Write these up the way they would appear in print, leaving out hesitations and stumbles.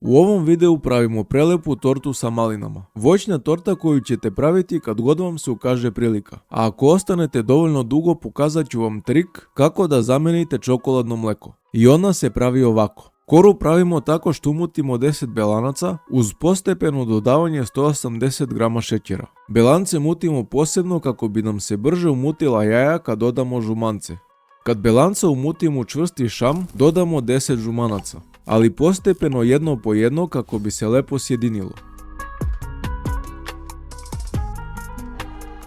U ovom videu pravimo prelepu tortu sa malinama. Voćna torta koju ćete praviti kad god vam se ukaže prilika. A ako ostanete dovoljno dugo, pokazat ću vam trik kako da zamenite čokoladno mleko. I ona se pravi ovako. Koru pravimo tako što umutimo 10 belanaca uz postepeno dodavanje 180 g šećera. Belance mutimo posebno kako bi nam se brže umutila jaja kad dodamo žumance. Kad belanca umutimo u čvrsti šam, dodamo 10 žumanaca, ali postepeno jedno po jedno kako bi se lepo sjedinilo.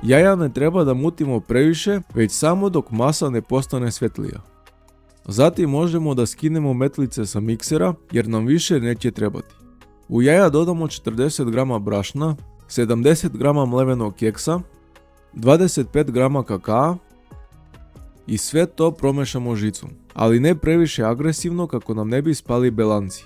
Jaja ne treba da mutimo previše, već samo dok masa ne postane svetlija. Zatim možemo da skinemo metlice sa miksera jer nam više neće trebati. U jaja dodamo 40 g brašna, 70 g mlevenog keksa, 25 g kakaa i sve to promešamo žicom, ali ne previše agresivno kako nam ne bi spali belanci.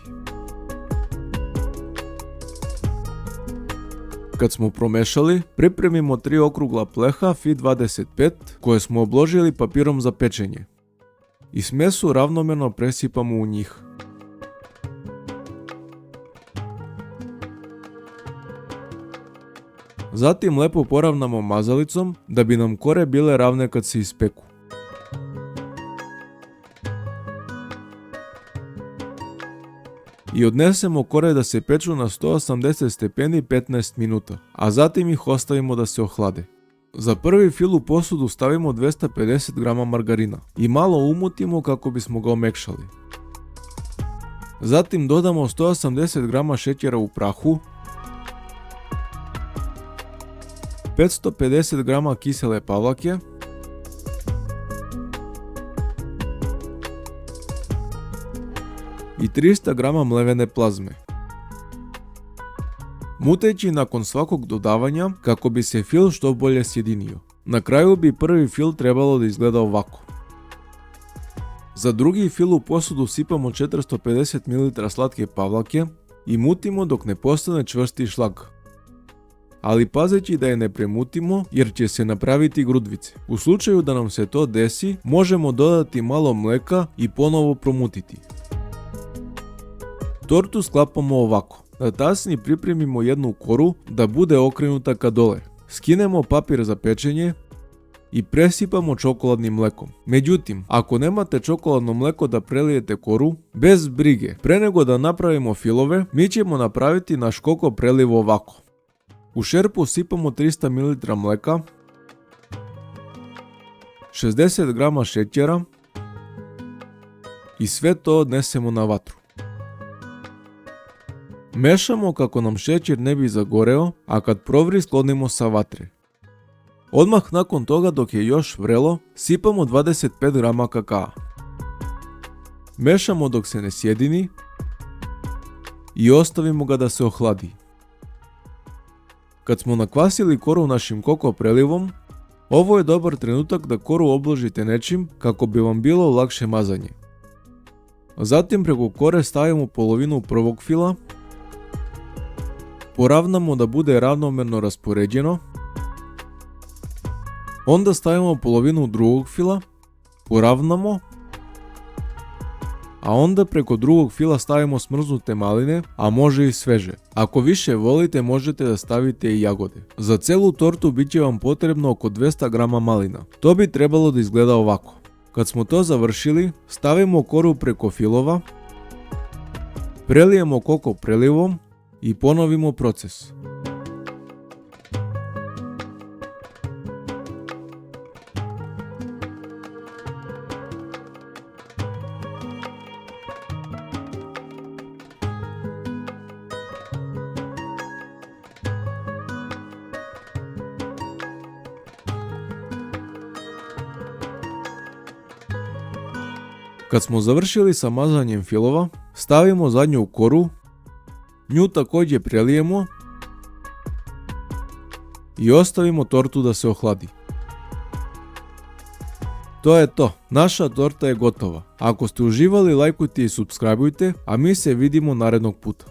Kad smo promešali, pripremimo 3 okrugla pleha FI 25 koje smo obložili papirom za pečenje i smesu ravnomjerno presipamo u njih. Zatim lepo poravnamo mazalicom da bi nam kore bile ravne kad se ispeku. I odnesemo kore da se peču na 180 stepeni 15 minuta, a zatim ih ostavimo da se ohlade. Za prvi fil u posudu stavimo 250 g margarina i malo umutimo kako bismo ga omekšali. Zatim dodamo 180 g šećera u prahu, 550 g kisele pavlake, i 300 g mlevene plazme. Muteći nakon svakog dodavanja kako bi se fil što bolje sjedinio. Na kraju bi prvi fil trebalo da izgleda ovako. Za drugi fil u posudu sipamo 450 ml slatke pavlake i mutimo dok ne postane čvrsti šlag. Ali pazeći da je ne premutimo jer će se napraviti grudvice. U slučaju da nam se to desi, možemo dodati malo mleka i ponovo promutiti. Tortu sklapamo ovako. Na tasni pripremimo jednu koru da bude okrenuta ka dole. Skinemo papir za pečenje i presipamo čokoladnim mlekom. Međutim, ako nemate čokoladno mleko da prelijete koru, bez brige. Pre nego da napravimo filove, mi ćemo napraviti naš koko preliv ovako. U šerpu sipamo 300 ml mleka, 60 g šećera i sve to odnesemo na vatru. Mešamo kako nam šećer ne bi zagoreo, a kad provri sklonimo sa vatre. Odmah nakon toga dok je još vrelo, sipamo 25 g kakaa. Mešamo dok se ne sjedini i ostavimo ga da se ohladi. Kad smo nakvasili koru našim koko prelivom, ovo je dobar trenutak da koru obložite nečim kako bi vam bilo lakše mazanje. Zatim preko kore stavimo polovinu prvog fila, poravnamo da bude ravnomjerno raspoređeno, onda stavimo polovinu drugog fila, poravnamo, a onda preko drugog fila stavimo smrznute maline, a može i sveže. Ako više volite možete da stavite i jagode. Za celu tortu bit će vam potrebno oko 200 g malina. To bi trebalo da izgleda ovako. Kad smo to završili, stavimo koru preko filova, prelijemo koko prelivom i ponovimo proces. Kad smo završili sa mazanjem filova, stavimo zadnju koru, nju također prelijemo i ostavimo tortu da se ohladi. To je to, naša torta je gotova. Ako ste uživali, lajkujte i subscribeujte, a mi se vidimo narednog puta.